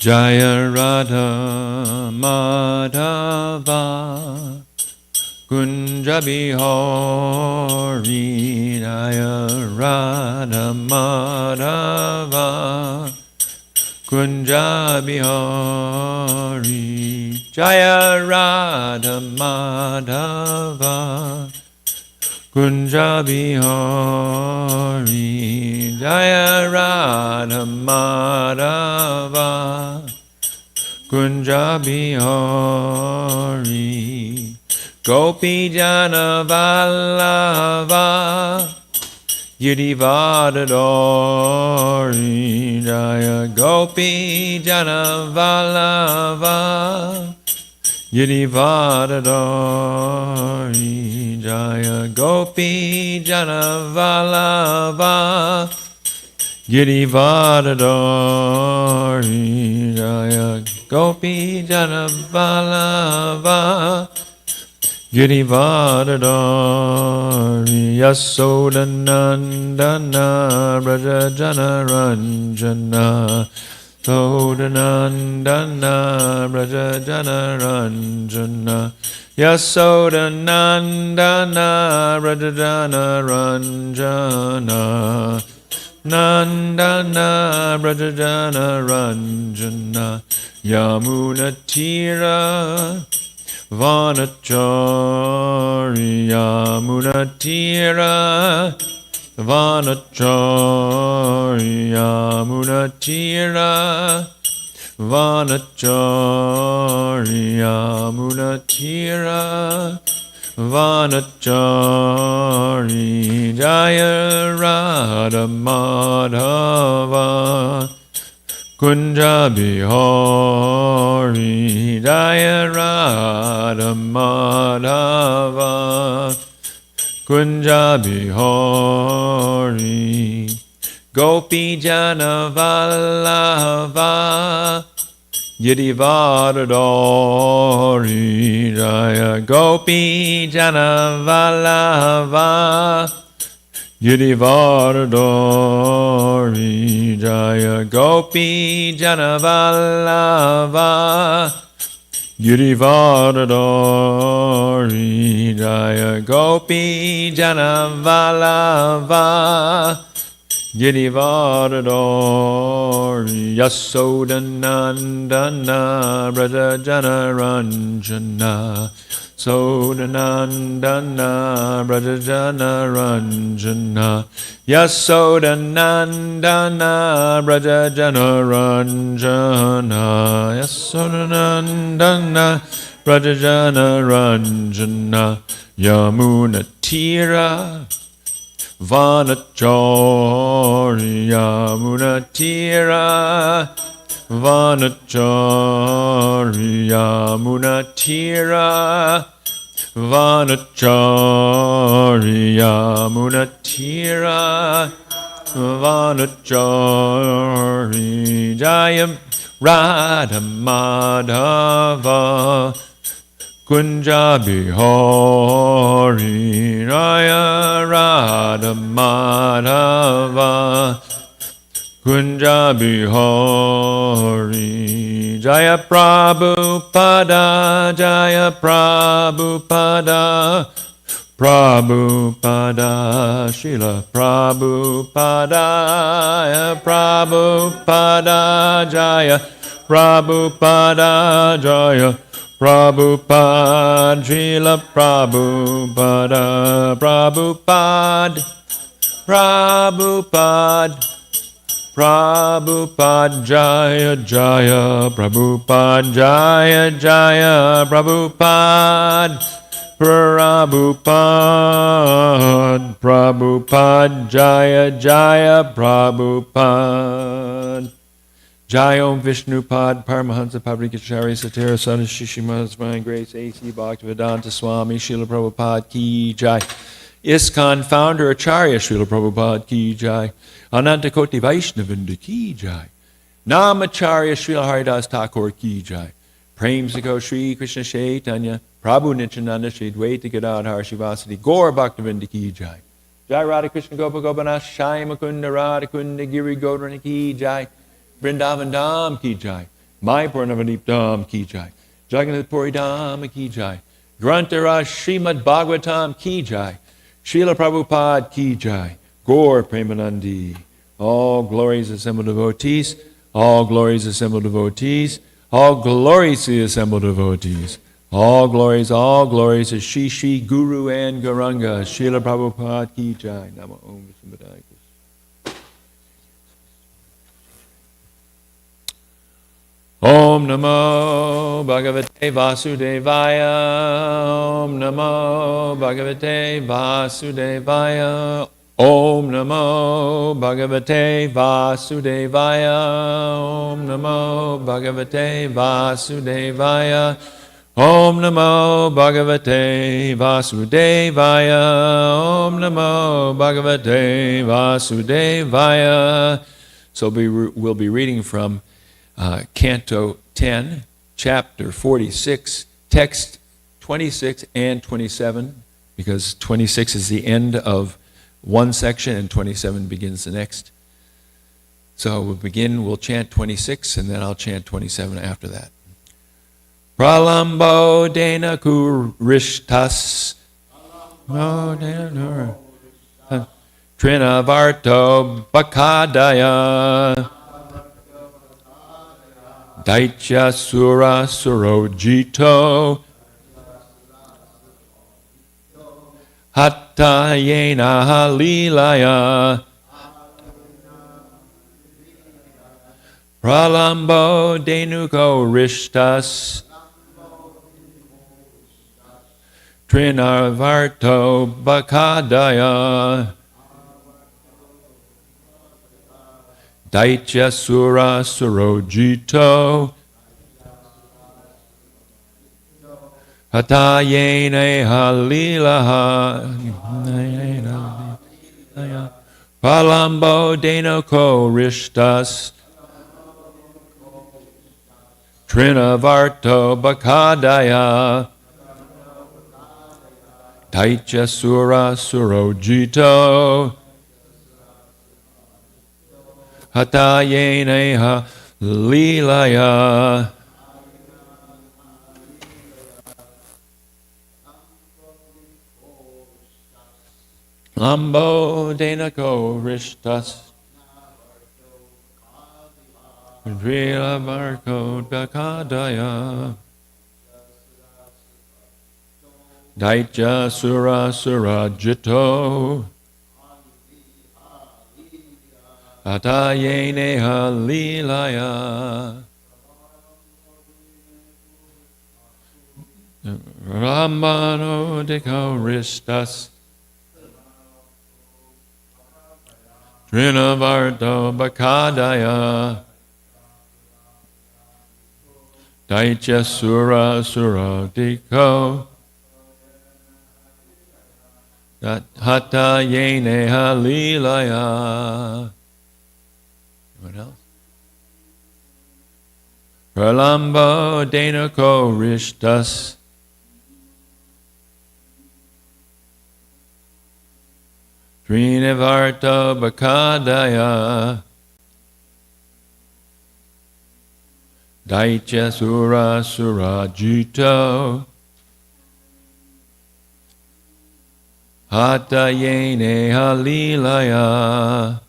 Jaya Radha Madhava Kunja Bihari Jaya Radha Madhava Kunja Bihari Jaya Radha Madhava Kunja Bihari Jaya Radha Madhava Kunja Bihari Gopi Jana Vallabha Yudhivadadari Jaya Gopi Jana Vallabha Yudhivadadari Jaya Gopi Jana Vallabha Yudhivadadari Jaya Gopi Jana Vallabha Yudhivadadari Yasodanandana Braja Jana Ranjana Sodanandana Braja Jana Ranjana Yasodanandana Braja Jana Ranjana Nandana Braja Jana Ranjana Yamunatira Vanachari Yamunatira Vanachari Yamunatira Vanachari Yamunatira Vanachari Jaya Radha Madhava Kunja Bihari Jaya Radha Madhava Kunja Bihari Gopi Jana Vallabha Yudhivadadari Jaya Gopi Jana Vallabha Yudhivadadari Jaya Gopi Jana Vallabha Yudhivadadari Jaya Gopi Jana Vallabha Yudhivadadari Yasodanandana Braja Jana Ranjana Sodanandana Braja Jana Ranjana Yasodanandana Braja Jana Ranjana Yasodanandana Braja Jana Ranjana Yamunatira Vanachari Yamunatira Vanachari Yamunatira Vanachari Yamunatira Vanachari Jayam Radha Madhava Kunja Bihari Jaya Radha Madhava Kunja Bihari Jaya Prabhupada Jaya Prabhupada Prabhupada Srila Prabhupada Prabhupada Jaya Prabhupada Jaya Prabhupada Srila Prabhupada Prabhupada Prabhupada Prabhupada Jaya Jaya Prabhupada Jaya Jaya Prabhupada Prabhupada Prabhupada Jaya Jaya Prabhupada Jai Om Vishnupad Paramahansa Pavrikacharya Satara Sada Shishimaz Divine Grace A.C. Bhaktivedanta Swami Srila Prabhupada Ki Jai ISKCON Founder Acharya Srila Prabhupada Ki Jai Anantakoti Vaishnavinda Ki Jai Namacharya Srila Haridas Thakur Ki Jai Prem Sikho Shri Krishna Chaitanya Prabhu Nityananda Shri Dvaita Gadadhar Shivasati Gaur Bhaktivinda Ki Jai Jai Radha Krishna Gopa Gopanath Shai Mukunda Radha Kunda Giri Govardhana Ki Jai Vrindavan Dham Ki Jai Mai Purnavadiptam Ki Jai. Jagannath Puri Dham Ki Jai. Grantara Srimad Bhagavatam Ki Jai. Srila Prabhupada Ki Jai. Gaur Premanandi. All glories assembled devotees. All glories assembled devotees. All glories to the assembled devotees. All glories to Shri Shri Guru and Gauranga. Srila Prabhupada Ki Jai. Nama Om Vishnupadaya. Om Namo Bhagavate Vasudevaya. Om Namo Bhagavate Vasudevaya. Om Namo Bhagavate Vasudevaya. Om Namo Bhagavate Vasudevaya. Om Namo Bhagavate Vasudevaya. Om Namo Bhagavate Vasudevaya. So we'll be reading from Canto 10, Chapter 46, Text 26 and 27, because 26 is the end of one section and 27 begins the next. So we'll chant 26 and then I'll chant 27 after that. Pralambo dena kurishtas Trinavarto bakadaya Daitya sura surojito Hatta yena halilaya Pralambo denuko rishtas Trinavarto bakadaya Daitya sura surojito Hatayene halilaha Palambo denoko rishtas Trinavarto bakadaya Daitya sura surojito Hatayene halilaya Lambo denako rishtas Drila varko bakadaya Daitya sura surajito Atayene halilaya Ramano deko ristas Trinavarto bakadaya Daitya sura suradiko Hatayene halilaya. What else? Pralambo denako rishtas Trinavarto bakadaya Daitya sura surajito Hatayene halilaya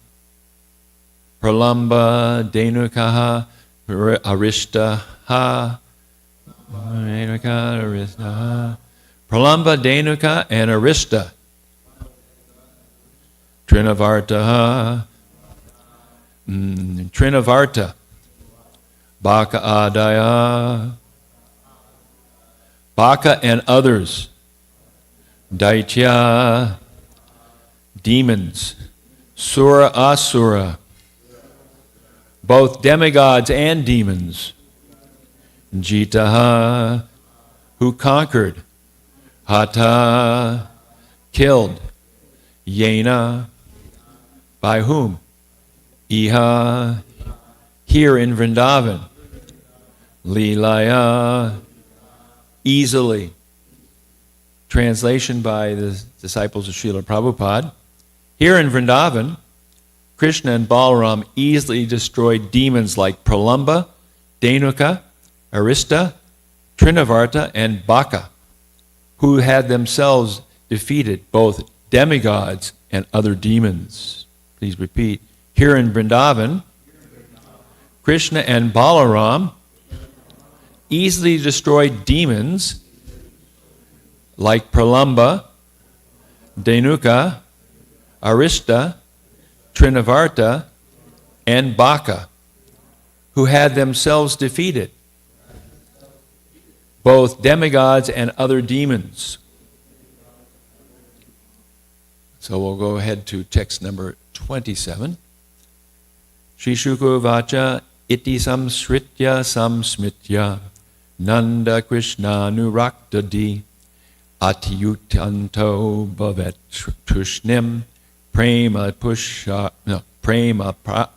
Pralamba denukaha arishtaha Pralamba denuka and arishta Trinavarta Trinavarta Baka adaya Baka and others Daitya demons Sura asura both demigods and demons Jitaha who conquered Hata killed Yena by whom Iha here in Vrindavan Leelaya easily. Translation by the disciples of Srila Prabhupada. Here in Vrindavan, Krishna and Balaram easily destroyed demons like Pralamba Dhanuka, Arista, Trinavarta, and Baka, who had themselves defeated both demigods and other demons. Please repeat. Here in Vrindavan, Krishna and Balaram easily destroyed demons like Pralamba, Dhanuka, Arista, Trinavarta, and Baka, who had themselves defeated both demigods and other demons. So we'll go ahead to text number 27. Shishuku vacha iti samsritya samsmitya Nanda Krishna Nurakta Atiyutanto Bhavet Tushnim Prema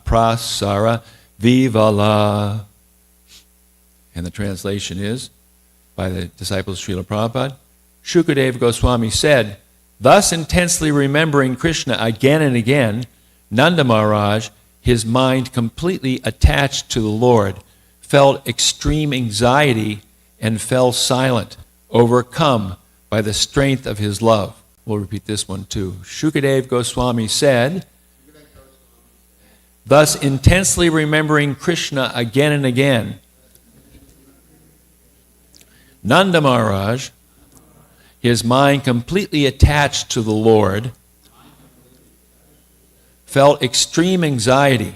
Prasara Vivala. And the translation is, by the disciples of Srila Prabhupada, Shukadeva Goswami said, thus intensely remembering Krishna again and again, Nanda Maharaj, his mind completely attached to the Lord, felt extreme anxiety and fell silent, overcome by the strength of his love. We'll repeat this one too. Shukadeva Goswami said, thus intensely remembering Krishna again and again, Nanda Maharaj, his mind completely attached to the Lord, felt extreme anxiety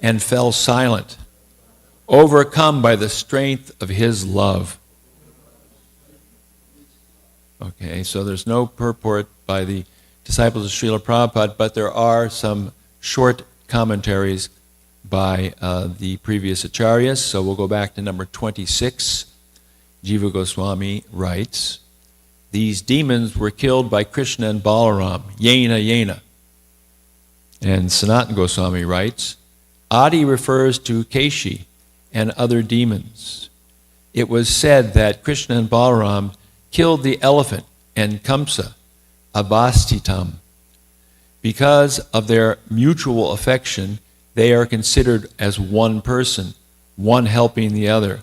and fell silent, overcome by the strength of his love. Okay, so there's no purport by the disciples of Srila Prabhupada, but there are some short commentaries by the previous acharyas. So we'll go back to number 26. Jiva Goswami writes, these demons were killed by Krishna and Balaram, yena yena. And Sanatana Goswami writes, Adi refers to Keshi and other demons. It was said that Krishna and Balaram killed the elephant and Kamsa, Avastitam. Because of their mutual affection, they are considered as one person, one helping the other.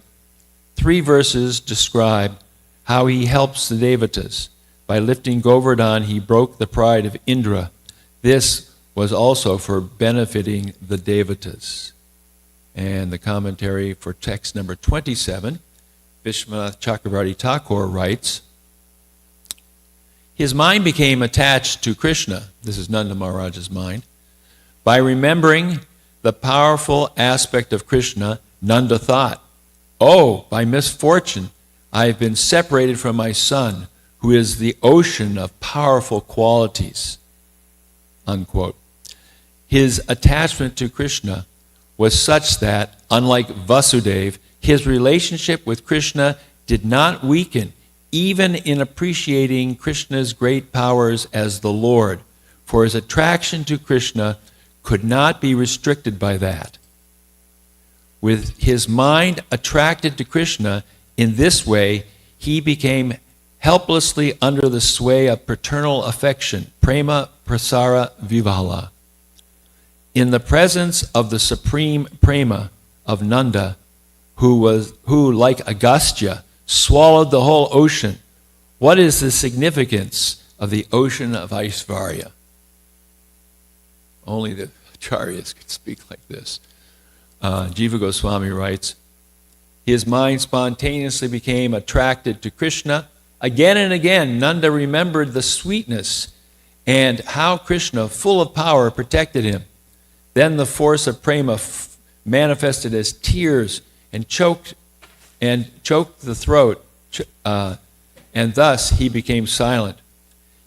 3 verses describe how he helps the Devatas. By lifting Govardhan, he broke the pride of Indra. This was also for benefiting the Devatas. And the commentary for text number 27, Vishwanath Chakravarti Thakur writes, his mind became attached to Krishna, this is Nanda Maharaj's mind, by remembering the powerful aspect of Krishna. Nanda thought, oh, by misfortune, I have been separated from my son, who is the ocean of powerful qualities, unquote. His attachment to Krishna was such that, unlike Vasudeva, his relationship with Krishna did not weaken, even in appreciating Krishna's great powers as the Lord, for his attraction to Krishna could not be restricted by that. With his mind attracted to Krishna in this way, he became helplessly under the sway of paternal affection, prema prasara vivala. In the presence of the supreme prema of Nanda, who like Agastya, swallowed the whole ocean. What is the significance of the ocean of Aishvarya? Only the acharyas could speak like this. Jiva Goswami writes, his mind spontaneously became attracted to Krishna. Again and again, Nanda remembered the sweetness and how Krishna, full of power, protected him. Then the force of prema manifested as tears and choked the throat, and thus he became silent.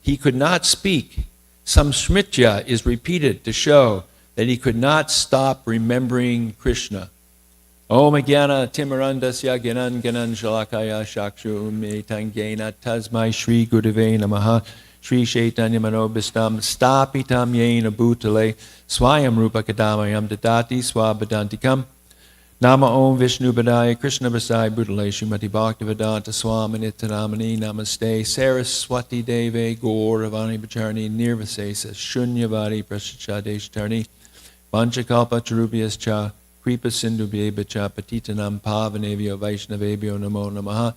He could not speak. Some smritya is repeated to show that he could not stop remembering Krishna. Om Jnana Timirandasya Gyanan Gyanan Shalakaya Shakshu Umetangena Tasmai Shri Gurave Namaha Shri Chaitanya Manobhistam Stapitam Yena Bhutale Swayam Rupa Kadamayam Dadati Swabadantikam Nama Om Vishnu Badaya Krishna Basai Bhutale Srimati Bhaktivedanta Swami Nityanamani Namaste Saraswati Deve Gauravani Bacharani Nirvasesa Shunyavadi Prashachadesh Tarni Panchakalpa Charubhyas Cha Kripa Sindhu Bhebacha Patitanam Pavanevyo Vaishnavebhyo Namo Namaha.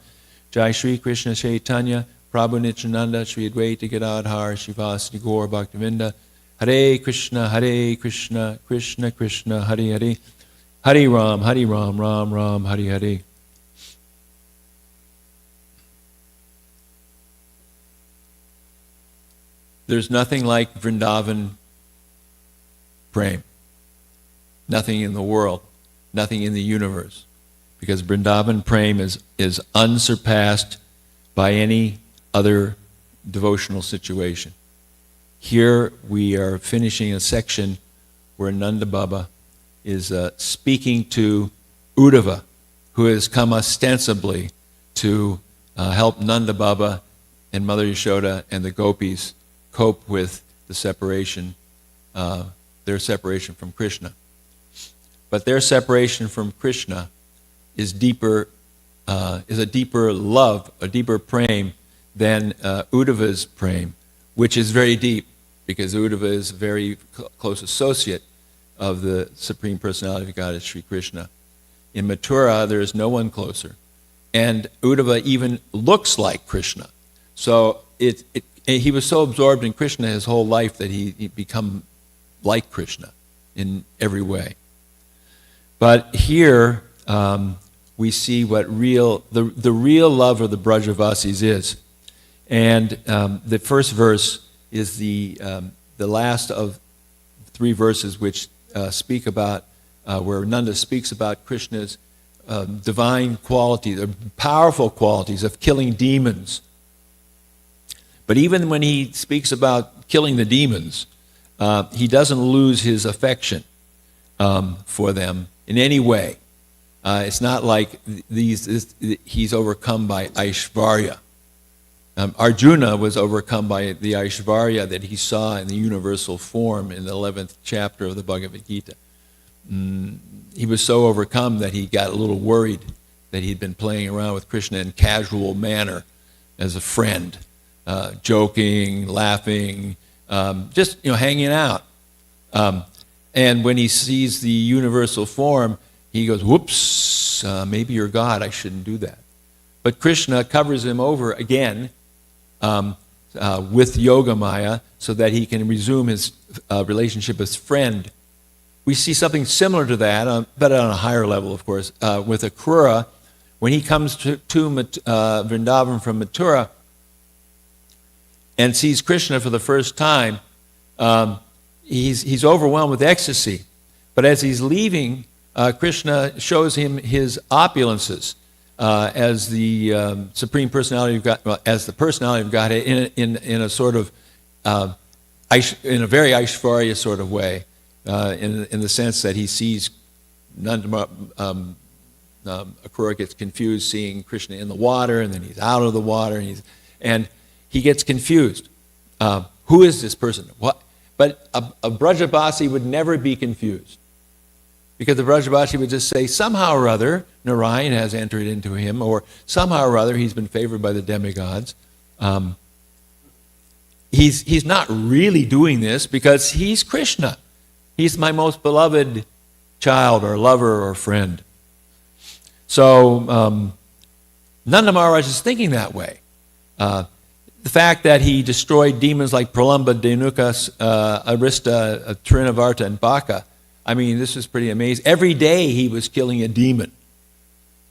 Jai Shri Krishna Chaitanya Prabhu Nityananda Shri Advaita Gadadhar Shivasati Gaur Bhaktivinda. Hare Krishna, Krishna Krishna, Hare Hare. Hare Ram, Ram Ram, Hare Hare. There's nothing like Vrindavan Prem. Nothing in the world, nothing in the universe. Because Vrindavan Prem is unsurpassed by any other devotional situation. Here we are finishing a section where Nanda Baba is speaking to Uddhava, who has come ostensibly to help Nanda Baba and Mother Yashoda and the gopis cope with the separation, their separation from Krishna. But their separation from Krishna is a deeper love, a deeper prem than Uddhava's prem, which is very deep, because Uddhava is a very close associate of the Supreme Personality of Godhead, Sri Krishna. In Mathura, there is no one closer. And Uddhava even looks like Krishna. So he was so absorbed in Krishna his whole life that he become like Krishna in every way. But here we see what the real love of the Brajavasis is. And the first verse is the last of three verses which speak about, where Nanda speaks about Krishna's divine qualities, the powerful qualities of killing demons. But even when he speaks about killing the demons, he doesn't lose his affection for them in any way. It's not like he's overcome by Aishvarya. Arjuna was overcome by the Aishvarya that he saw in the universal form in the 11th chapter of the Bhagavad Gita. He was so overcome that he got a little worried that he'd been playing around with Krishna in casual manner as a friend, joking, laughing, just hanging out. And when he sees the universal form, he goes, whoops, maybe you're God, I shouldn't do that. But Krishna covers him over again with Yogamaya so that he can resume his relationship as friend. We see something similar to that, but on a higher level, of course, with Akrura. When he comes to Vrindavan from Mathura and sees Krishna for the first time, he's overwhelmed with ecstasy. But as he's leaving, Krishna shows him his opulences as the Supreme Personality of God, well, as the Personality of God in a sort of in a very Aishvarya sort of way, in the sense that he sees Akrura gets confused seeing Krishna in the water, and then he's out of the water, and he gets confused. Who is this person? What? But a Brajabasi would never be confused, because the Brajabasi would just say, somehow or other, Narayan has entered into him, or somehow or other, he's been favored by the demigods. He's not really doing this because he's Krishna. He's my most beloved child or lover or friend. So Nanda Maharaj is thinking that way. The fact that he destroyed demons like Pralamba, Denuka, Arista, Trinavarta, and Baka, I mean, this is pretty amazing. Every day he was killing a demon.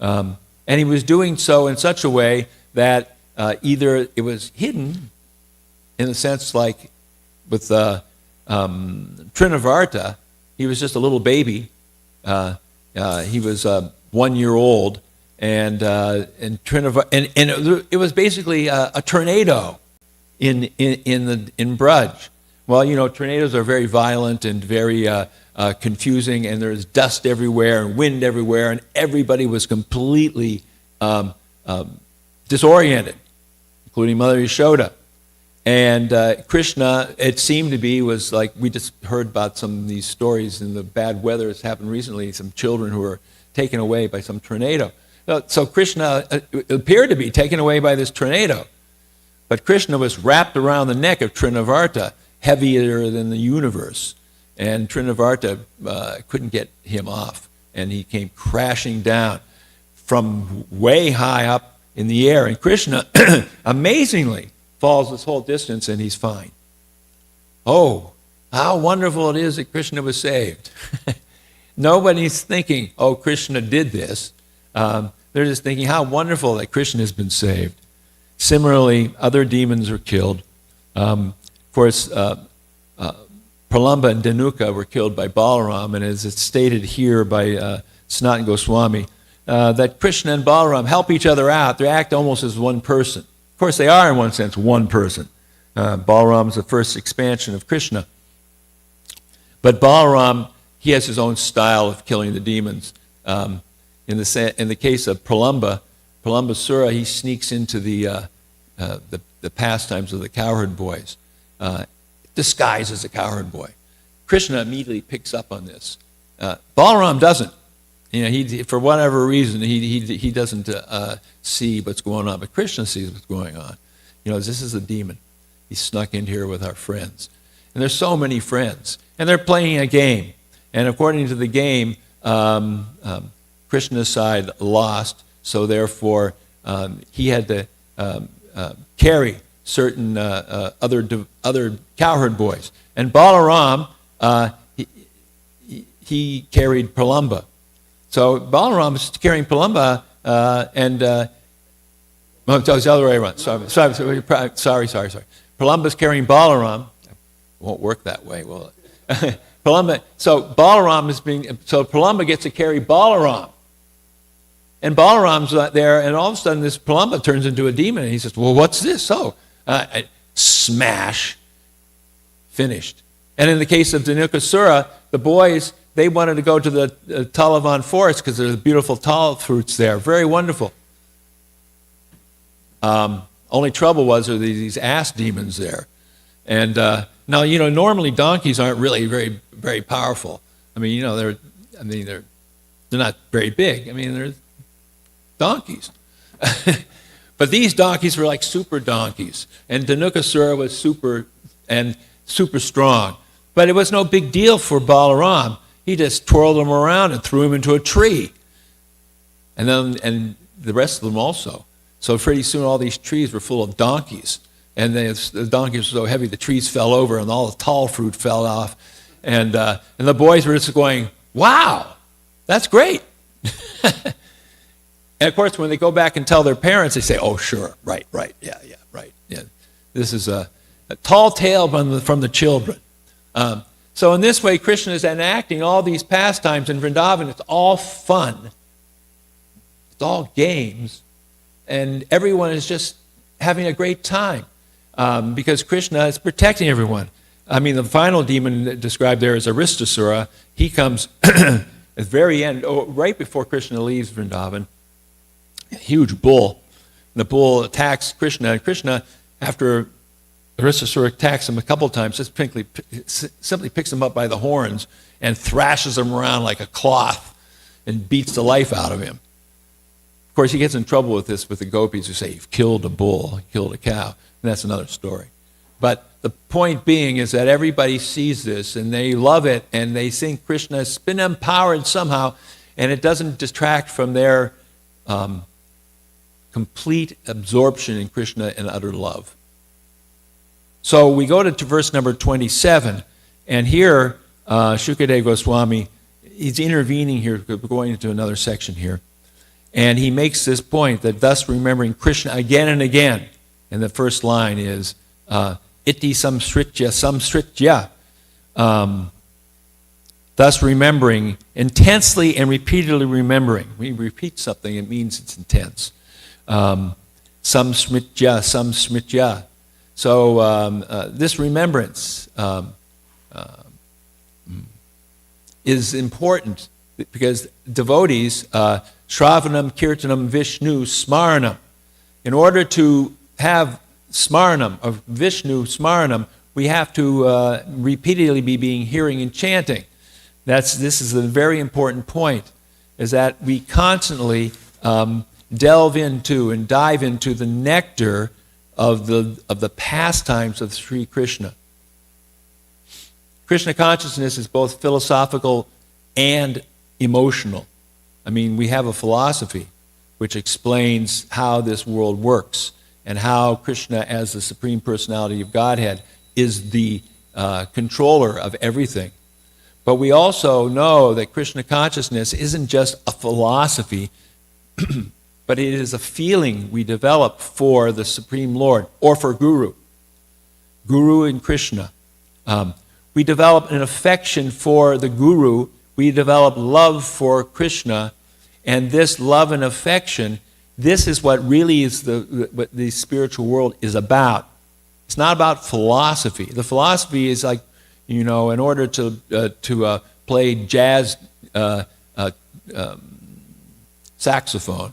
And he was doing so in such a way that either it was hidden, in the sense like with Trinavarta, he was just a little baby. He was 1 year old, and it was basically a tornado in Braj. Well, tornadoes are very violent and very confusing, and there's dust everywhere and wind everywhere, and everybody was completely disoriented, including Mother Yashoda. And Krishna, it seemed to be, was like, we just heard about some of these stories in the bad weather that's happened recently, some children who were taken away by some tornado. So Krishna appeared to be taken away by this tornado. But Krishna was wrapped around the neck of Trinavarta, heavier than the universe. And Trinavarta couldn't get him off. and he came crashing down from way high up in the air. And Krishna, amazingly, falls this whole distance, and he's fine. Oh, how wonderful it is that Krishna was saved. Nobody's thinking, oh, Krishna did this. They're just thinking how wonderful that Krishna has been saved. Similarly, other demons were killed. Of course, Pralamba and Dhanuka were killed by Balaram, and as it's stated here by Sanatana Goswami, that Krishna and Balaram help each other out. They act almost as one person. Of course, they are, in one sense, one person. Balaram is the first expansion of Krishna. But Balaram, he has his own style of killing the demons. In the case of Pralambasura, he sneaks into the pastimes of the cowherd boys, disguised as a cowherd boy. Krishna immediately picks up on this. Balaram doesn't. He for whatever reason, he doesn't see what's going on, but Krishna sees what's going on. This is a demon. He snuck in here with our friends. And there's so many friends. And they're playing a game. And according to the game, Krishna's side lost, so therefore he had to carry certain other cowherd boys. And Balaram, he carried Pralamba. So Balaram is carrying Pralamba, and it was the other way around. Sorry. Pralamba's carrying Balaram. It won't work that way, will it? Pralamba gets to carry Balaram. And Balaram's there, and all of a sudden this Pralamba turns into a demon, and he says, well, what's this? Smash. Finished. And in the case of Dhanukasura, the boys, they wanted to go to the Talavan forest because there's beautiful tal fruits there. Very wonderful. Only trouble was there were these ass demons there. And now, normally donkeys aren't really very, very powerful. They're not very big. They're donkeys. But these donkeys were like super donkeys. And Dhanukasura was super strong. But it was no big deal for Balaram. He just twirled them around and threw him into a tree. And the rest of them also. So pretty soon all these trees were full of donkeys. And the donkeys were so heavy the trees fell over and all the tall fruit fell off. And the boys were just going, wow, that's great. And of course, when they go back and tell their parents, they say, oh, sure, right, yeah, right. Yeah. This is a tall tale from the children. So in this way, Krishna is enacting all these pastimes in Vrindavan. It's all fun. It's all games. And everyone is just having a great time because Krishna is protecting everyone. The final demon described there is Aristasura. He comes at the very end, right before Krishna leaves Vrindavan. A huge bull. The bull attacks Krishna, and Krishna, after Aristasura attacks him a couple times, just simply picks him up by the horns and thrashes him around like a cloth and beats the life out of him. Of course, he gets in trouble with this with the gopis who say, you've killed a bull, killed a cow, and that's another story. But the point being is that everybody sees this, and they love it, and they think Krishna has been empowered somehow, and it doesn't detract from their complete absorption in Krishna and utter love. So we go to verse number 27, and here Shukadeva Goswami, he's intervening here, going into another section here, and he makes this point that thus remembering Krishna again and again, and the first line is, iti samsritya, thus remembering, intensely and repeatedly remembering. When you repeat something, it means it's intense. Samsritya. So this remembrance is important because devotees, Shravanam, Kirtanam, Vishnu, Smaranam. In order to have Smaranam, of Vishnu Smaranam, we have to repeatedly be hearing and chanting. This is a very important point, is that we constantly delve into and dive into the nectar of the pastimes of Sri Krishna. Krishna consciousness is both philosophical and emotional. I mean, we have a philosophy which explains how this world works and how Krishna, as the Supreme Personality of Godhead, is the controller of everything. But we also know that Krishna consciousness isn't just a philosophy, but it is a feeling we develop for the Supreme Lord or for Guru. Guru and Krishna. We develop an affection for the Guru. We develop love for Krishna. And this love and affection, this is what really is what the spiritual world is about. It's not about philosophy. The philosophy is like, in order to play jazz saxophone,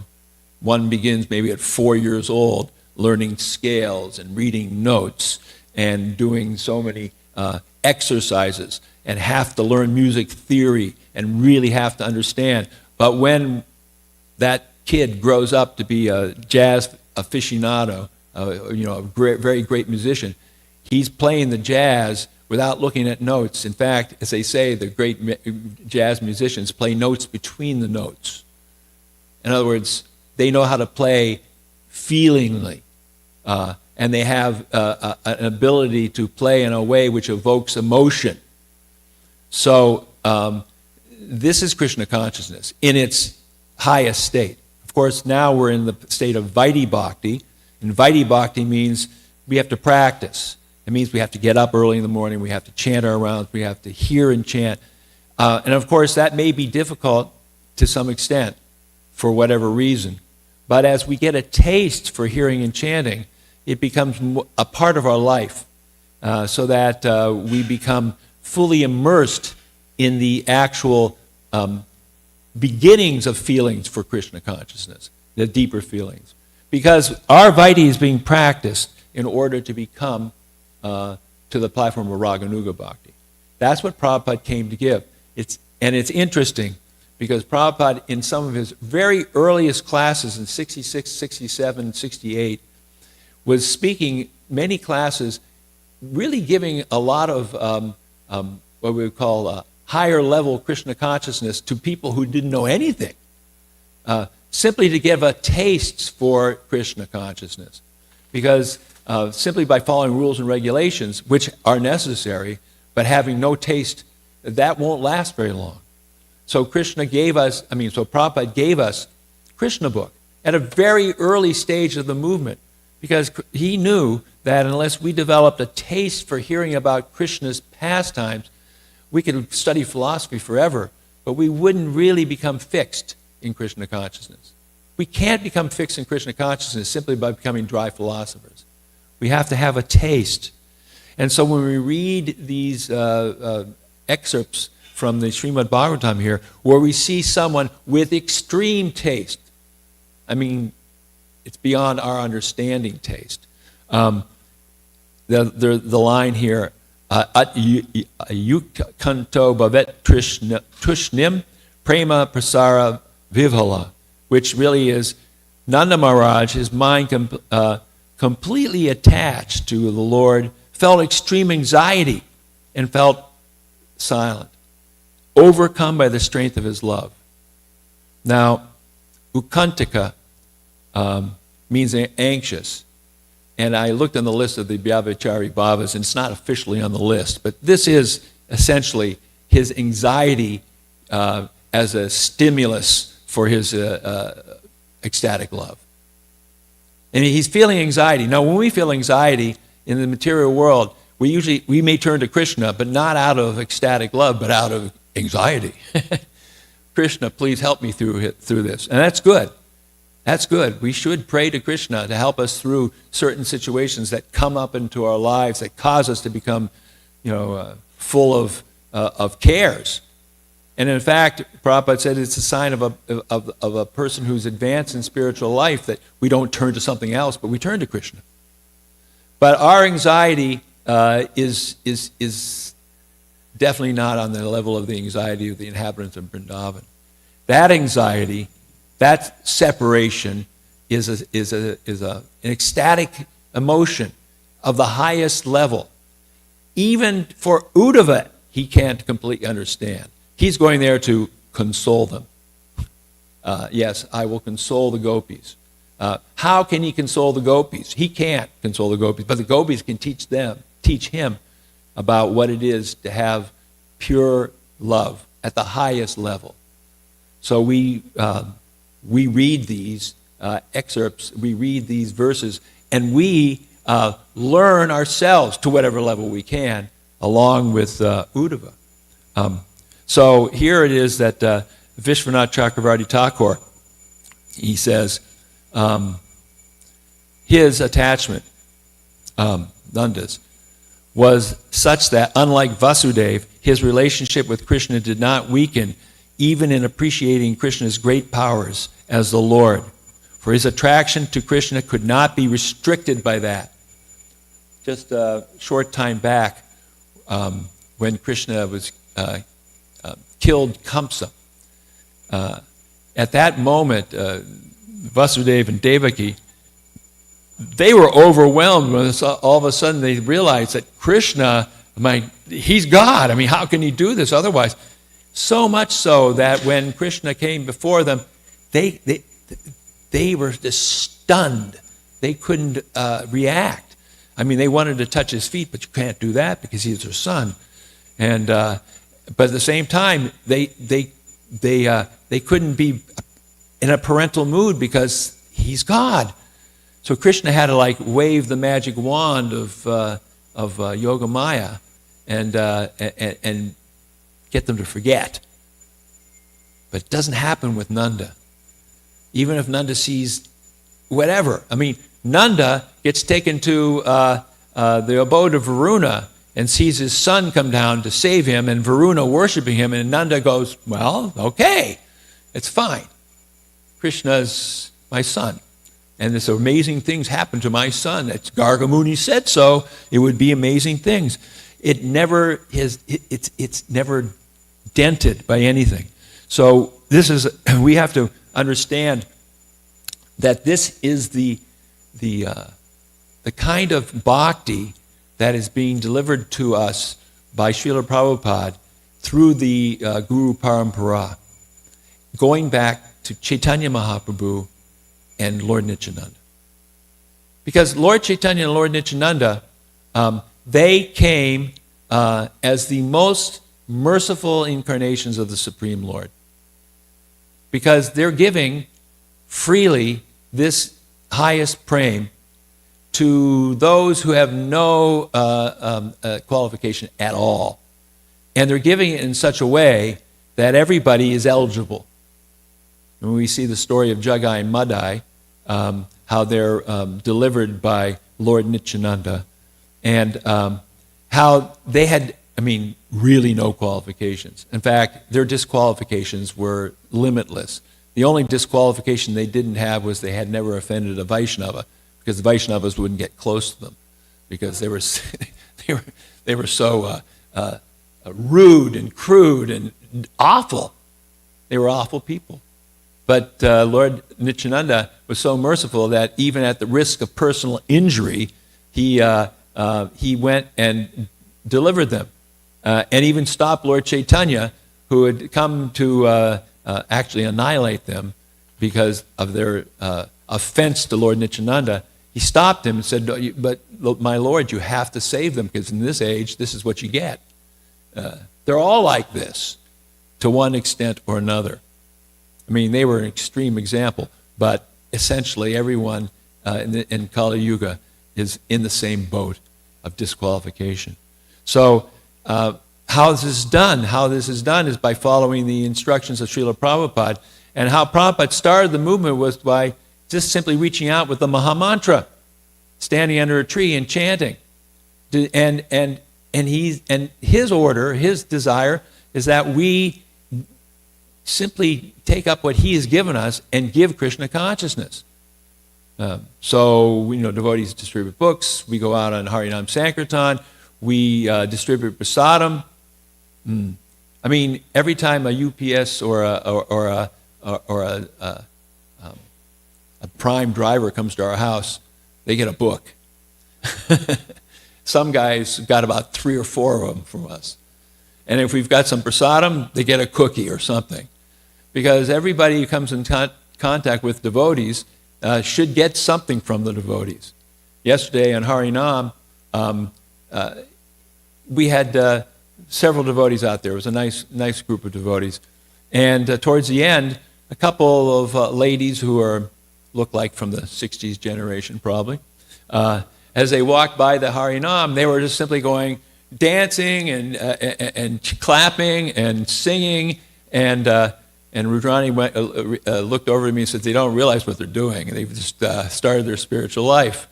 one begins maybe at 4 years old, learning scales and reading notes and doing so many exercises and have to learn music theory and really have to understand. But when that kid grows up to be a jazz aficionado, a very great musician, he's playing the jazz without looking at notes. In fact, as they say, the great jazz musicians play notes between the notes. In other words, they know how to play feelingly, and they have an ability to play in a way which evokes emotion. So this is Krishna consciousness in its highest state. Of course, now we're in the state of Vaidhi Bhakti, and Vaidhi Bhakti means we have to practice. It means we have to get up early in the morning, we have to chant our rounds, we have to hear and chant. And of course, that may be difficult to some extent for whatever reason. But as we get a taste for hearing and chanting, it becomes a part of our life, so that we become fully immersed in the actual beginnings of feelings for Krishna consciousness, the deeper feelings. Because our Vaidhi is being practiced in order to become to the platform of Raganuga Bhakti. That's what Prabhupada came to give. It's interesting because Prabhupada, in some of his very earliest classes in 66, 67, 68, was speaking many classes, really giving a lot of what we would call higher level Krishna consciousness to people who didn't know anything, simply to give a taste for Krishna consciousness. Because simply by following rules and regulations, which are necessary, but having no taste, that won't last very long. So Prabhupada gave us Krishna book at a very early stage of the movement, because he knew that unless we developed a taste for hearing about Krishna's pastimes, we could study philosophy forever, but we wouldn't really become fixed in Krishna consciousness. We can't become fixed in Krishna consciousness simply by becoming dry philosophers. We have to have a taste. And so when we read these excerpts from the Srimad Bhagavatam here, where we see someone with extreme taste, I mean, it's beyond our understanding taste. The line here, Ayukkanto bhavet tushnim prema prasara vivhala, which really is Nanda Maharaj, his mind completely attached to the Lord, felt extreme anxiety and felt silent, overcome by the strength of his love. Now, Ukantika means anxious. And I looked on the list of the Vyavachari Bhavas, and it's not officially on the list, but this is essentially his anxiety as a stimulus for his ecstatic love. And he's feeling anxiety. Now, when we feel anxiety in the material world, we may turn to Krishna, but not out of ecstatic love, but out of anxiety. Krishna, please help me through this. And that's good. That's good. We should pray to Krishna to help us through certain situations that come up into our lives that cause us to become, full of cares. And in fact, Prabhupada said it's a sign of a person who's advanced in spiritual life that we don't turn to something else, but we turn to Krishna. But our anxiety is definitely not on the level of the anxiety of the inhabitants of Vrindavan. That anxiety, that separation is an ecstatic emotion of the highest level. Even for Uddhava, he can't completely understand. He's going there to console them. Yes, I will console the gopis. How can he console the gopis? He can't console the gopis, but the gopis can teach him about what it is to have pure love at the highest level. So we read these excerpts, we read these verses, and we learn ourselves to whatever level we can, along with Uddhava. So here it is that Vishwanath Chakravarti Thakur, he says, his attachment, Nanda's, was such that, unlike Vasudeva, his relationship with Krishna did not weaken, even in appreciating Krishna's great powers as the Lord. For his attraction to Krishna could not be restricted by that. Just a short time back, when Krishna was killed Kamsa, at that moment, Vasudeva and Devaki, they were overwhelmed when all of a sudden they realized that Krishna, he's God. I mean, how can he do this otherwise? So much so that when Krishna came before them, they were just stunned. They couldn't react. I mean, they wanted to touch his feet, but you can't do that because he's their son. And but at the same time, they couldn't be in a parental mood because he's God. So Krishna had to wave the magic wand of Yogamaya and get them to forget. But it doesn't happen with Nanda. Even if Nanda sees whatever. I mean, Nanda gets taken to the abode of Varuna and sees his son come down to save him, and Varuna worshiping him, and Nanda goes, well, okay, it's fine. Krishna's my son. And this amazing things happen to my son. It's Gargamuni said so. It would be amazing things. It's never dented by anything. So we have to understand that this is the kind of bhakti that is being delivered to us by Srila Prabhupada through the Guru Parampara, going back to Chaitanya Mahaprabhu and Lord Nityananda. Because Lord Chaitanya and Lord Nityananda, they came as the most merciful incarnations of the Supreme Lord. Because they're giving freely this highest prem to those who have no qualification at all. And they're giving it in such a way that everybody is eligible. And we see the story of Jagai and Madai, how they're delivered by Lord Nityananda, and how they had, really no qualifications. In fact, their disqualifications were limitless. The only disqualification they didn't have was they had never offended a Vaishnava, because the Vaishnavas wouldn't get close to them, because they were so rude and crude and awful. They were awful people. But Lord Nityananda was so merciful that even at the risk of personal injury, he went and delivered them, and even stopped Lord Chaitanya, who had come to actually annihilate them because of their offense to Lord Nityananda. He stopped him and said, but my Lord, you have to save them, because in this age, this is what you get. They're all like this, to one extent or another. They were an extreme example, but essentially everyone in Kali Yuga is in the same boat of disqualification. So how this is done? How this is done is by following the instructions of Srila Prabhupada. And how Prabhupada started the movement was by just simply reaching out with the Mahamantra, standing under a tree and chanting. And his order, his desire, is that we simply take up what he has given us and give Krishna consciousness. So, devotees distribute books. We go out on Harinam Sankirtan. We distribute prasadam. Every time a UPS or a Prime driver comes to our house, they get a book. Some guys got about 3 or 4 of them from us. And if we've got some prasadam, they get a cookie or something. because everybody who comes in contact with devotees should get something from the devotees. Yesterday on Harinam, we had several devotees out there. It was a nice group of devotees. And towards the end, a couple of ladies who look like from the 60s generation probably, as they walked by the Harinam, they were just simply going, dancing and clapping and singing, and Rudrani looked over at me and said, they don't realize what they're doing. They've just started their spiritual life.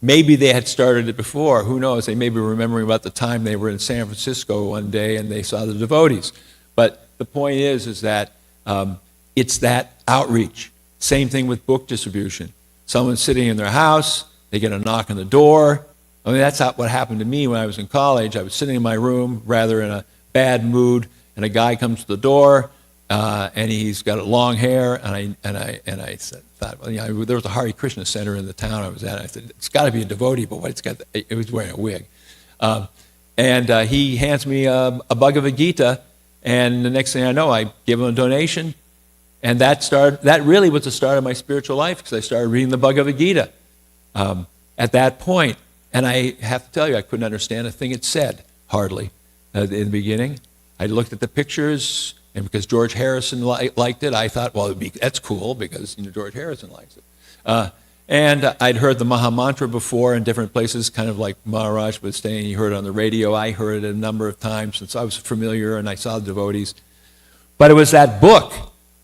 Maybe they had started it before. Who knows? They may be remembering about the time they were in San Francisco one day and they saw the devotees. But the point is that it's that outreach. Same thing with book distribution. Someone's sitting in their house, they get a knock on the door. I mean, that's not what happened to me when I was in college. I was sitting in my room, rather in a bad mood, and a guy comes to the door, and he's got long hair, and I thought, well, there was a Hare Krishna center in the town I was at. I said, it's got to be a devotee, but it was wearing a wig. And he hands me a Bhagavad Gita, and the next thing I know, I give him a donation, and that really was the start of my spiritual life, because I started reading the Bhagavad Gita at that point. And I have to tell you, I couldn't understand a thing it said, hardly, in the beginning. I looked at the pictures, and because George Harrison liked it, I thought, well, that's cool, because George Harrison likes it. And I'd heard the Maha Mantra before in different places, kind of like Maharaj was saying, he heard it on the radio. I heard it a number of times, since I was familiar, and I saw the devotees. But it was that book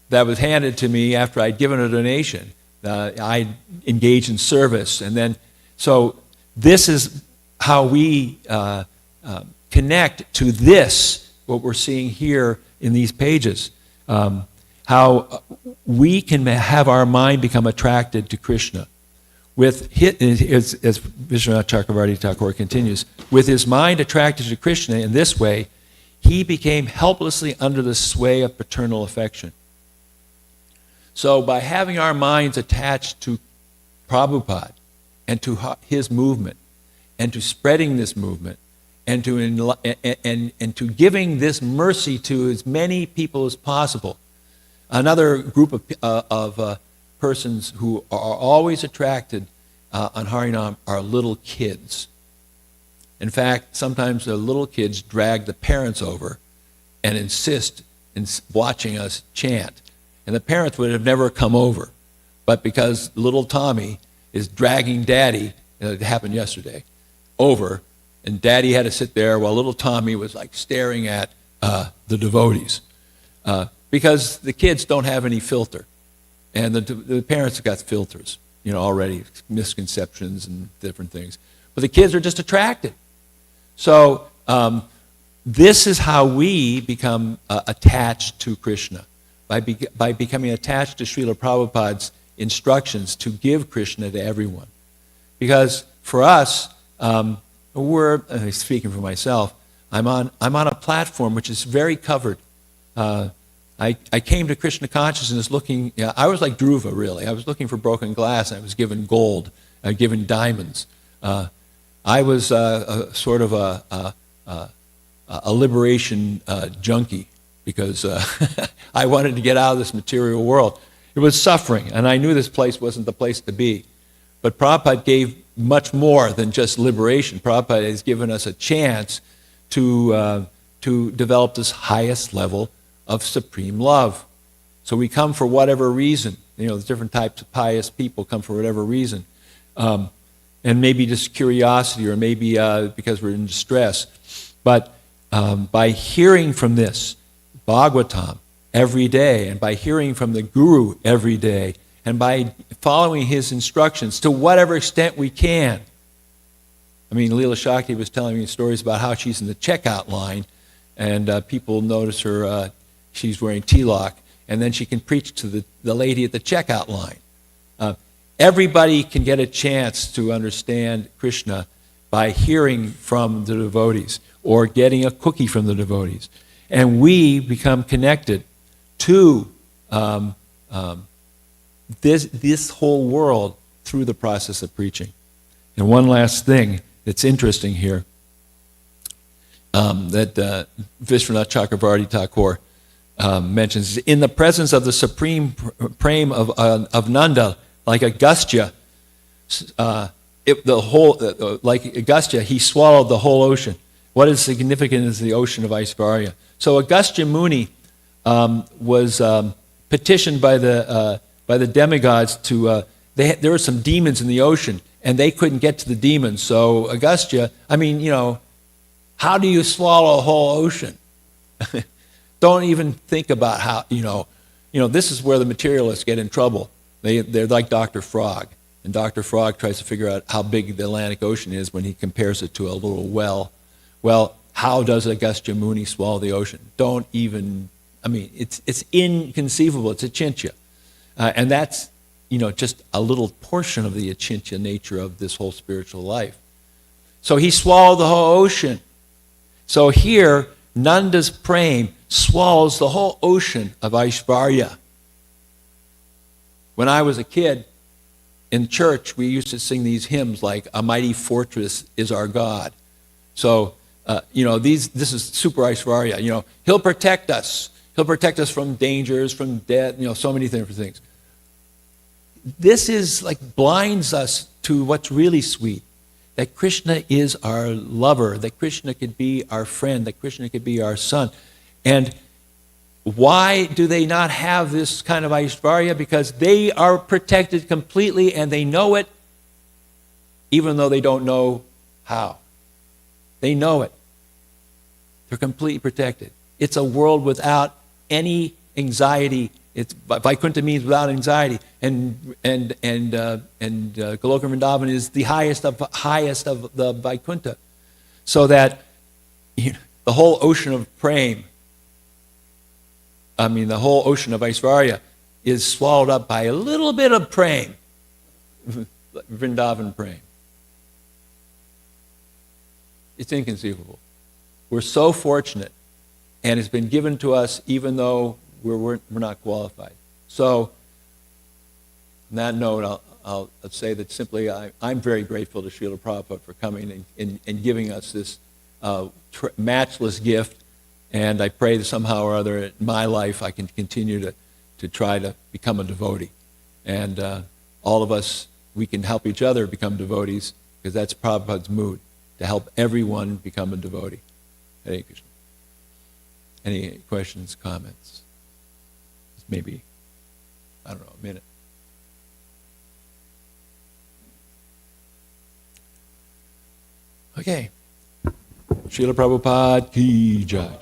that was handed to me after I'd given a donation. I engaged in service, and then, so this is how we connect to this, what we're seeing here in these pages. How we can have our mind become attracted to Krishna. As Vishwanath Chakravarti Thakur continues, with his mind attracted to Krishna in this way, he became helplessly under the sway of paternal affection. So by having our minds attached to Prabhupada, and to his movement, and to spreading this movement, and to giving this mercy to as many people as possible. Another group of persons who are always attracted on Harinam are little kids. In fact, sometimes the little kids drag the parents over and insist in watching us chant. And the parents would have never come over, but because little Tommy is dragging Daddy, it happened yesterday, over, and Daddy had to sit there while little Tommy was like staring at the devotees. Because the kids don't have any filter, and the parents have got filters, already, misconceptions and different things. But the kids are just attracted. So this is how we become attached to Krishna, by becoming attached to Srila Prabhupada's instructions to give Krishna to everyone. Because for us, speaking for myself, I'm on a platform which is very covered. I came to Krishna consciousness looking, I was like Dhruva, really. I was looking for broken glass, and I was given gold, given diamonds. I was sort of a liberation junkie, because I wanted to get out of this material world. It was suffering, and I knew this place wasn't the place to be. But Prabhupada gave much more than just liberation. Prabhupada has given us a chance to develop this highest level of supreme love. So we come for whatever reason. There's different types of pious people come for whatever reason. And maybe just curiosity, or maybe because we're in distress. But by hearing from this Bhagavatam every day, and by hearing from the Guru every day, and by following his instructions to whatever extent we can. I mean, Leela Shakti was telling me stories about how she's in the checkout line, and people notice her, she's wearing tilak, and then she can preach to the lady at the checkout line. Everybody can get a chance to understand Krishna by hearing from the devotees, or getting a cookie from the devotees. And we become connected to this whole world through the process of preaching. And one last thing that's interesting here, that Vishwanath Chakravarti Thakur mentions, in the presence of the supreme prem of Nanda, like Agastya, like Agastya, he swallowed the whole ocean. What is significant is the ocean of Aishvarya. So Agastya Muni was petitioned by the demigods to. There were some demons in the ocean, and they couldn't get to the demons. So Agastya, how do you swallow a whole ocean? Don't even think about how, this is where the materialists get in trouble. They're like Dr. Frog. And Dr. Frog tries to figure out how big the Atlantic Ocean is when he compares it to a little well. Well, how does Agastya Muni swallow the ocean? It's inconceivable. It's achintya. And that's, just a little portion of the achintya nature of this whole spiritual life. So he swallowed the whole ocean. So here, Nanda's prem swallows the whole ocean of Aishvarya. When I was a kid, in church, we used to sing these hymns like, "A mighty fortress is our God." So, this is super Aishvarya. He'll protect us. He'll protect us from dangers, from death, so many different things. This is blinds us to what's really sweet. That Krishna is our lover, that Krishna could be our friend, that Krishna could be our son. And why do they not have this kind of Aishvarya? Because they are protected completely and they know it, even though they don't know how. They know it. They're completely protected. It's a world without any anxiety. Vaikuntha means without anxiety, and Goloka Vrindavan is the highest of the Vaikuntha, so that the whole ocean of prem, the whole ocean of Aishvarya, is swallowed up by a little bit of prem, Vrindavan prem. It's inconceivable. We're so fortunate, and it's been given to us even though we're not qualified. So, on that note, I'll say that simply I'm very grateful to Srila Prabhupada for coming and giving us this matchless gift, and I pray that somehow or other in my life I can continue to try to become a devotee. And all of us, we can help each other become devotees, because that's Prabhupada's mood, to help everyone become a devotee. Hare Krishna. Any questions, comments? Maybe, a minute. Okay. Srila Prabhupada ki jai.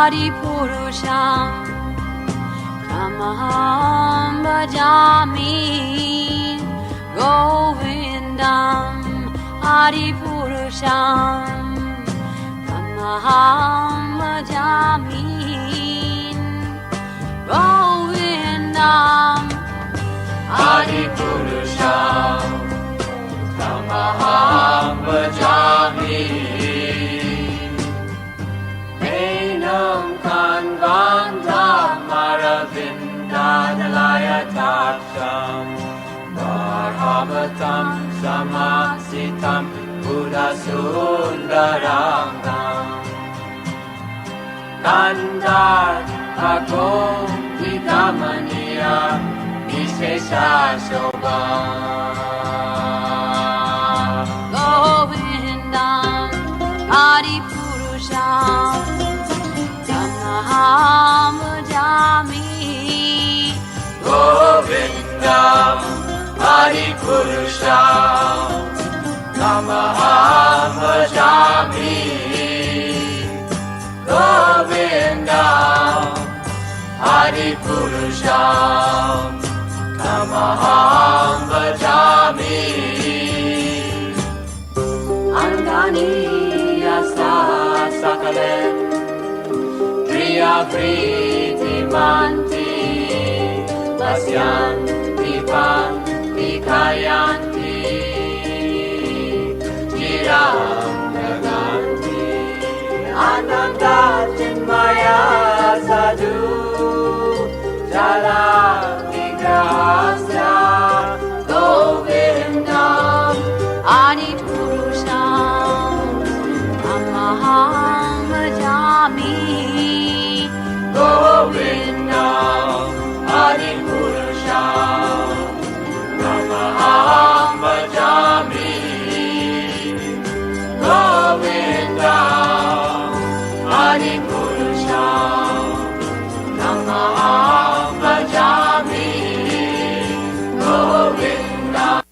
Adipurusham Tamaham Bhajami Govindam Adipurusha Purusham Tamaham Vajamin Govindam Adi Purusham Tamaham Vajamin Enam Kanvanta Maravinda Nalaya Taksham Varhavatam Samasitam Buddha Sundarangam Kandar Agom Vikamaniya Vishesha Shobha Govindam Adi Purusham Tamaham Vajami Govindam Adi Purusham Tamaham Vajami Govindam Adi Purusham Tamaham Vajami Angani Yasa Sakalem Priya Priti Manti Vasyan Vipan Vikayanti Jiram Naganti Ananda Chinmaya Sadhu Jala Vigrahasya Govindam Adi Purusham Tamaham Vajami Govindam Adi Purusham Tamaham Vajami Govindam Adi Purusham Tamaham Vajami Govindam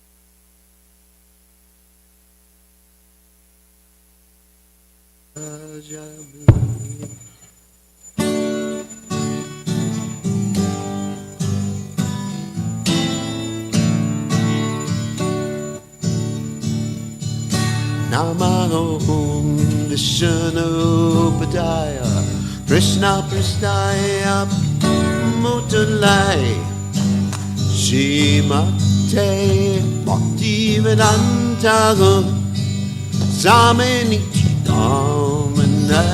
Namahom Vishnu Padaya Krishna Prasthaya Muttalai Shrimate Bhaktivedanta Samanichi Dhamanai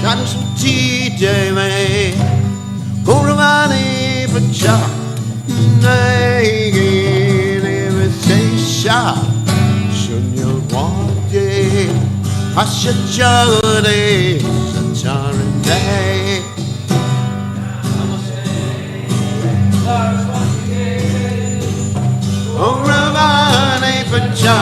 Namaste Deve Gauravani Pacha Nivasesha Shunya Wadi Ashachare Sacharane Gauravani Pacha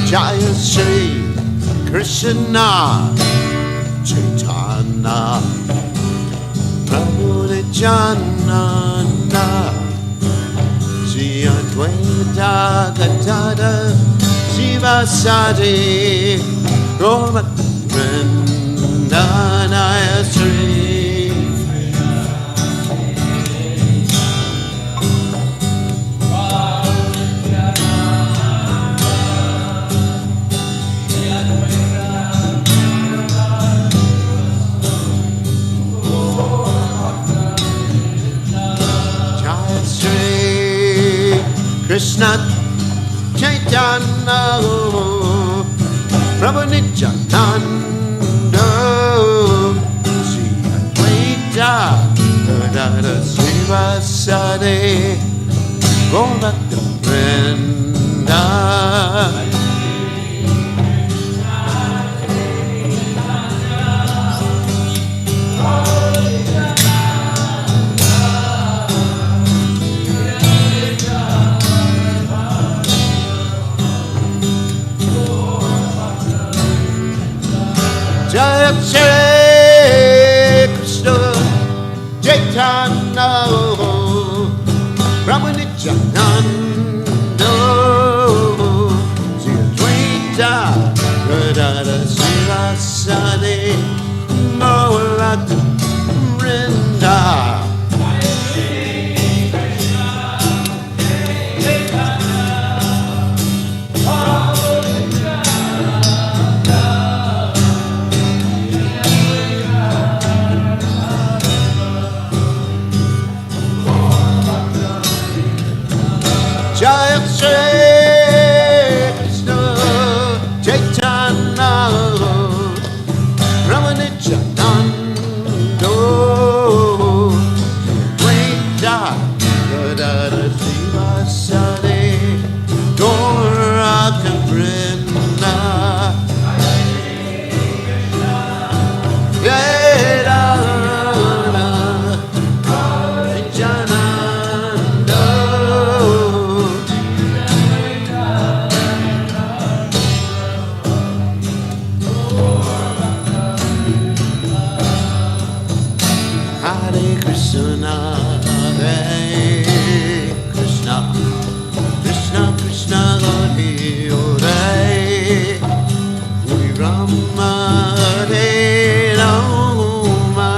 Jaya Shri Krishna Chaitanya Prabhu Nityananda Shri Advaita Gadada Sivasadi Gaura Vrindanaya Shri Krishna Chaitanya Prabhu Nityananda Sri Advaita Gadada Sivasadi Gaura Vrinda Jaya Shri Krishna Chaitanya Brahma Nityananda Sri Advaita Gadadhara Srivasadi Maulata Vrinda Jaya Shri Krishna Chaitanya Brahma Nityananda Advaita Gadadhara Srivasadi Gauraka Vrinda Hare Krishna, Krishna Krishna, Hare Hare, Hare Rama, Hare Rama,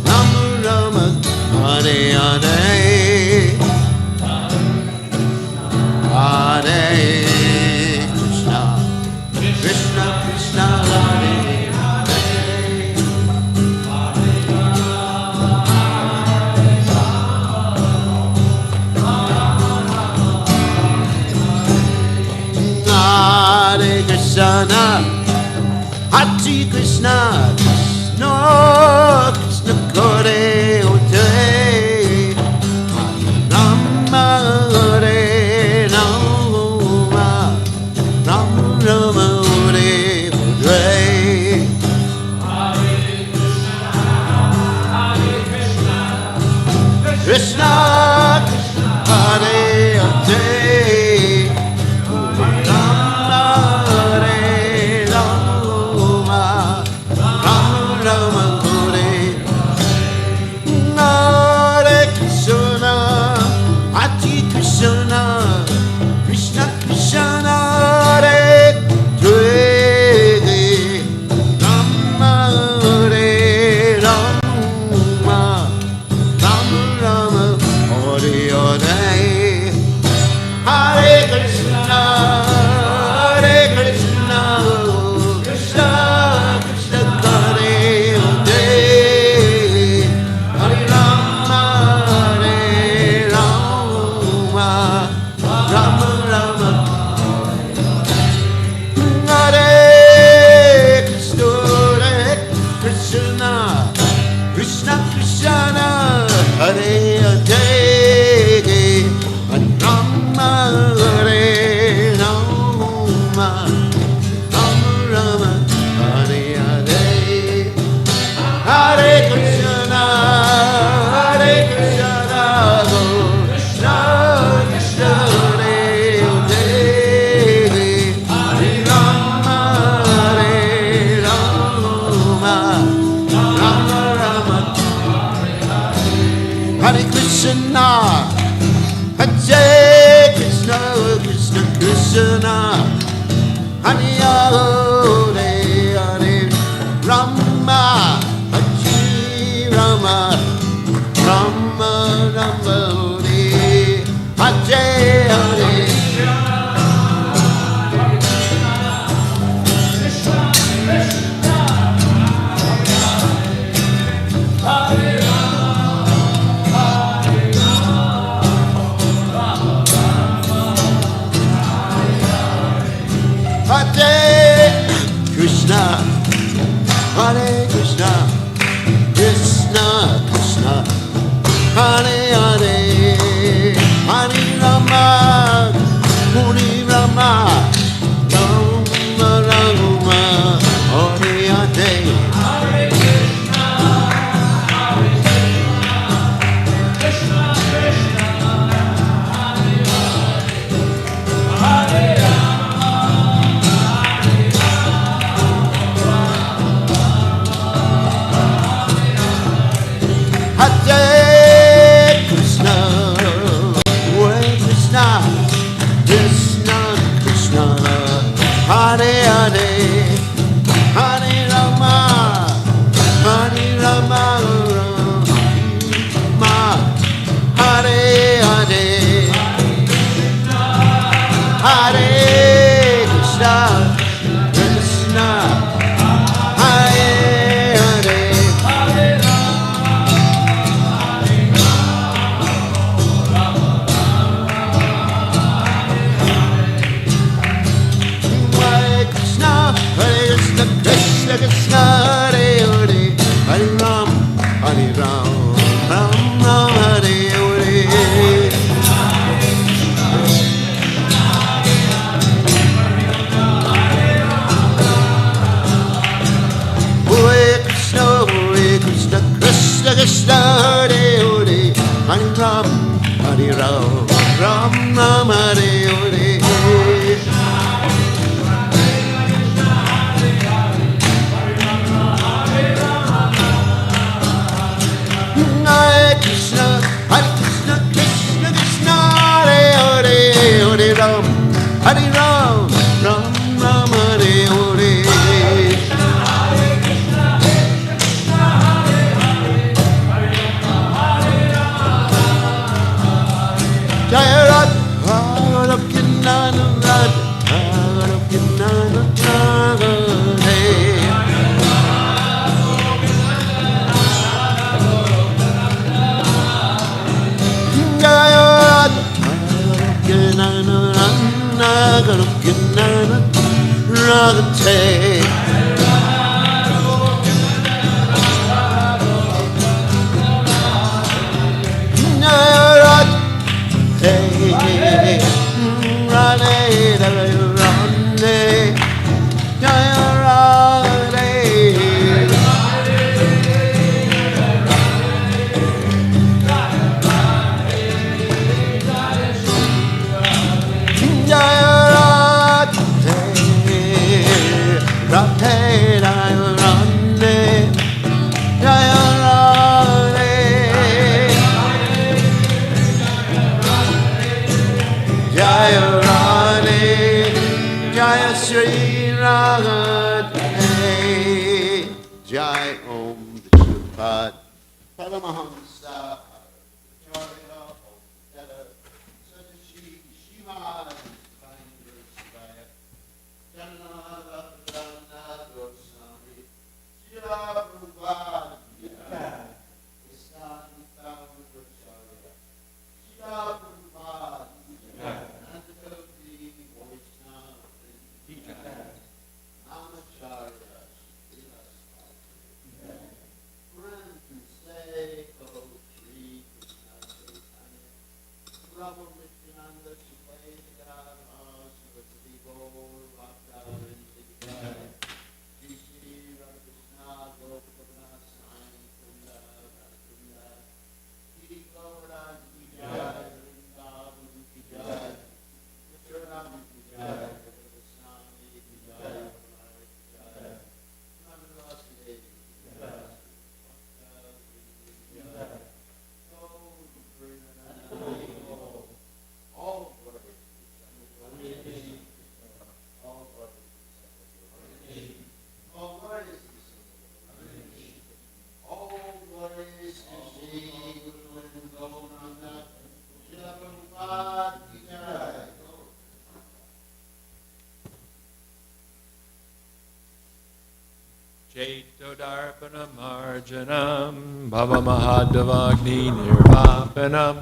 Rama Rama, Hare Hare, Hare Krishna, Krishna Krishna, Hare Hare Krishna, Hare Krishna, Krishna Krishna Hare Hare, Rama Hare Rama, Rama Rama Hare Hare. Krishna Krishna Hare Hare. Krishna Krishna Hare Hare, Rama Hare Rama, Rama Rama Hare Hare. Hare Krishna, Hare Krishna, Krishna Krishna Hare Hare, Hare Rama, Hare Rama, Rama Rama. Hare Krishna, Krishna Krishna, Hare Hare, Hare Rama, Hare Rama, Rama Rama, Hare Hare. Hare Krishna, Hare Krishna, Krishna Krishna, Hare Hare, Hare Rama, Hare Rama, Rama Rama. Hare Krishna, Hare Krishna, Krishna Krishna, Hare Hare, Hare Rama, Hare Rama, Rama Rama, Hare Hare. Hare Krishna, Hare Krishna, Krishna Krishna, Hare Hare, Hare Rama, Krishna, Hare Krishna, Krishna Krishna, Hare Hare, Hare Rama, Hare Rama, Rama, Hare Hare, Hare Krishna, Krishna, Hare Hare. Hare Krishna, Krishna Krishna, Hare Hare, Hare Ram, Ram Ram, Hare Hare. Hare Krishna, Krishna Krishna, Hare Hare, Hare Ram, Ram Ram, Hare Hare. Hare Krishna, Krishna Krishna, Hare Hare, Hare Ram, Ram Ram, Hare Hare. Jaya Radha, Kinana Radha, Kinana Radha. Jaya Radha, Kinana Radha, Kinana Radha. Jaya Radha. Hey, Radhe, Radhe, Jaya Radhe. Jaya Radhe, Radhe, Radhe, Jaya Radhe. Jaya Radhe, Jaya Sri Radhe, Jai Om Vishnupada Paramahamsa Acharya Bhattacharya Sadashi Shiva Divine Grace Vaya Janana Prana Goswami Shila Prabhupada ISKCON Founder Acharya Shila Prabhupada Chaitodarpanamarjanam Bhavamahadavagni Nirvapanam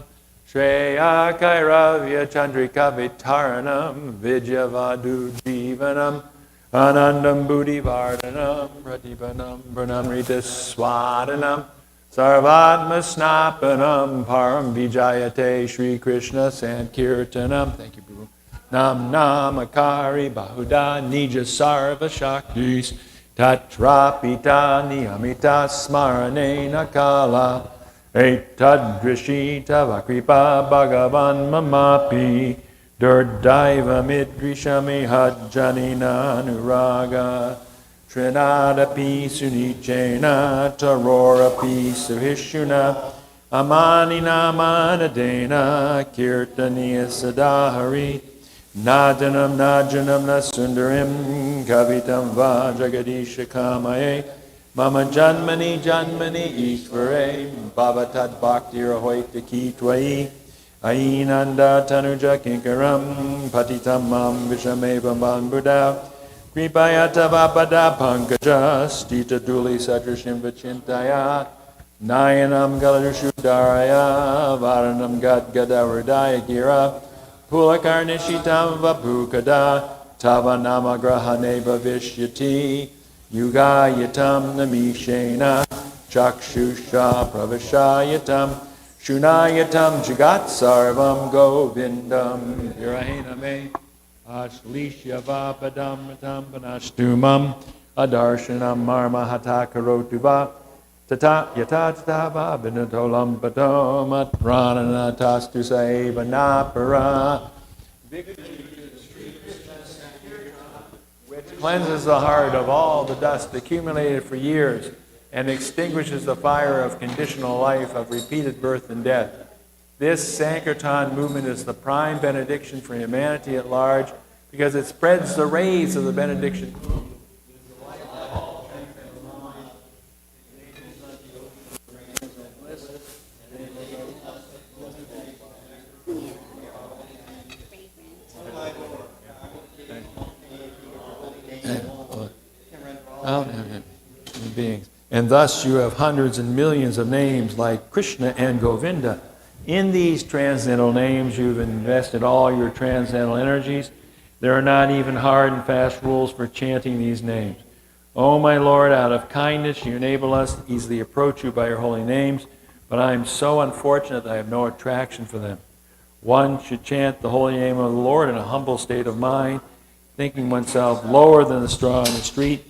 Shreya Kairavya Chandrika Vitaranam Vidyavadu Jivanam Anandam Buddhi Vardhanam Pratipanam Pranamrita Swadanam Sarvatma Snapanam Param Vijayate Shri Krishna Sankirtanam. Thank you, Guru. Nam Namakari Bahuda Nija Sarva Shaktis Tatrapita Niyamita Smaranena Kala Etadrishita Vakripa Bhagavan Mamapi Durdaiva Midrishami Hajjanina Nuraga Trinadapi Sunichena Tarorapi Savishuna Amani namanadena kirtaniya sadahari. Nadanam najanam nasundarim kavitam va jagadisha kamaye. Mama janmani janmani ishvare bhavatad bhaktir ahoita ki tvai. Ainanda tanuja kinkaram patitam mam vishameva buddha. Kripayata vapada pankaja stita duli sadrashim vachintaya. Nayanam galadushudaraya varanam gadgadavardaya gira. Pulakarnishitam vapukada tava nama grahane bhavishyati. Yugayatam namishena chakshusha pravashayatam. Shunayatam jagat sarvam govindam virahiname ashlishya vapadam tam panashtumam adarshanam marma hatakarotuva tata yatatava binatolam patomat prananatastu saeva napara. Which cleanses the heart of all the dust accumulated for years and extinguishes the fire of conditional life of repeated birth and death. This Sankirtan movement is the prime benediction for humanity at large because it spreads the rays of the benediction. Beings. And thus you have hundreds and millions of names like Krishna and Govinda. In these transcendental names you've invested all your transcendental energies. There are not even hard and fast rules for chanting these names. Oh my Lord, out of kindness you enable us to easily approach you by your holy names, but I am so unfortunate that I have no attraction for them. One should chant the holy name of the Lord in a humble state of mind, thinking oneself lower than the straw in the street.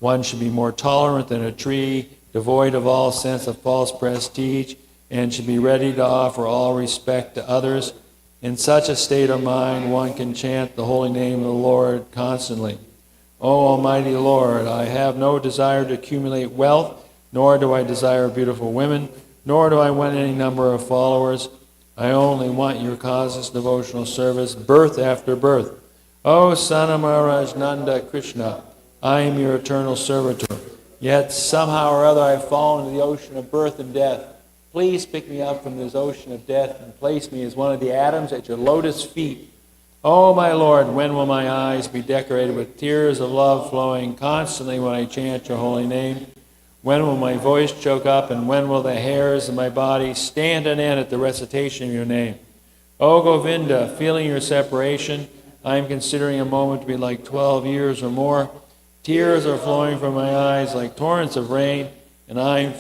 One should be more tolerant than a tree, devoid of all sense of false prestige, and should be ready to offer all respect to others. In such a state of mind, one can chant the holy name of the Lord constantly. O Almighty Lord, I have no desire to accumulate wealth, nor do I desire beautiful women, nor do I want any number of followers. I only want your causeless devotional service, birth after birth. O Son of Maharaj Nanda Krishna, I am your eternal servitor. Yet somehow or other I have fallen into the ocean of birth and death. Please pick me up from this ocean of death and place me as one of the atoms at your lotus feet. Oh, my Lord, when will my eyes be decorated with tears of love flowing constantly when I chant your holy name? When will my voice choke up, and when will the hairs of my body stand on end at the recitation of your name? O Govinda, feeling your separation, I am considering a moment to be like 12 years or more. Tears are flowing from my eyes like torrents of rain, and I am